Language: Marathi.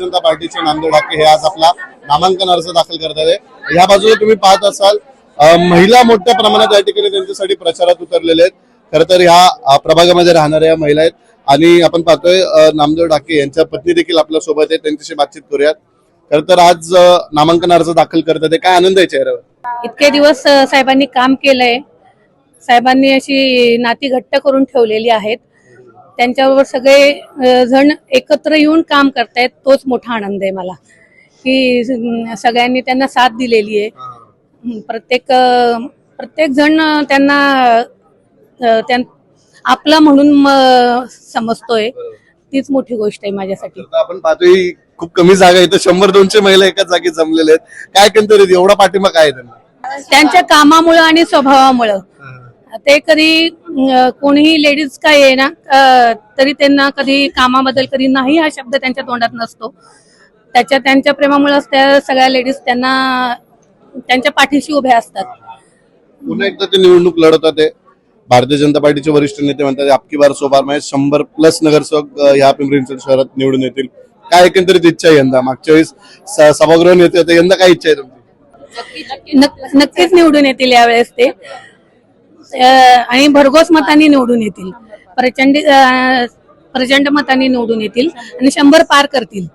जनता पार्टीचे नामदेव ढाके हे आज आपला नामांकन अर्ज दाखल करतात आहे। या बाजूला तुम्ही पाहत असाल महिला मोठ्या प्रमाणात या ठिकाणी त्यांच्यासाठी प्रचारात उतरलेले आहेत। खरं तर ह्या प्रभागामध्ये राहणाऱ्या महिला आहेत आणि आपण पाहतोय नामदेव ढाके यांच्या पत्नी देखील आपल्या सोबत आहेत, त्यांच्याशी बातचीत करूयात। खरं तर आज नामांकन अर्ज दाखल करतात, काय आनंद आहे चेहऱ्यावर? इतके दिवस साहेबांनी काम केलंय, साहेबांनी अशी नाती घट्ट करून ठेवलेली आहेत, त्यांच्याबरोबर सगळे जण एकत्र येऊन काम करतायत, तोच मोठा आनंद आहे मला की सगळ्यांनी त्यांना साथ दिलेली आहे। प्रत्येक जण त्यांना आपला म्हणून समजतोय, तीच मोठी गोष्ट आहे माझ्यासाठी। आपण पाहतोय खूप कमी जागा इथं 100-200 महिला एकाच जागी जमलेल्या आहेत, काय एकंदरीत एवढा पाठिंबा काय त्यांना? त्यांच्या कामामुळे आणि स्वभावामुळे ते कधी कोणीही लेडीज काय आहे ना तरी त्यांना कधी कामाबद्दल कधी नाही हा शब्द त्यांच्या तोंडात नसतो। त्यांच्या प्रेमामुळेच त्या सगळ्या लेडीज त्यांना त्यांच्या पाठीशी उभ्या असतात। पुन्हा एकदा ते निवडणूक लढवतात आहे। भारतीय जनता पार्टीचे वरिष्ठ नेते म्हणतात अबकी बार 100 में 100+ नगरसेवक या पिंपरी चिंचवड शहरात निवडून येतील, काय एकंदरीत इच्छा आहे यंदा? मागच्या वेळेस सभागृह नेते होते, यंदा काय इच्छा आहे तुमची? नक्कीच निवडून येतील यावेळेस ते, आणि भरघोस मतांनी निवडून येतील, प्रचंड मतांनी निवडून येतील आणि 100 पार करतील।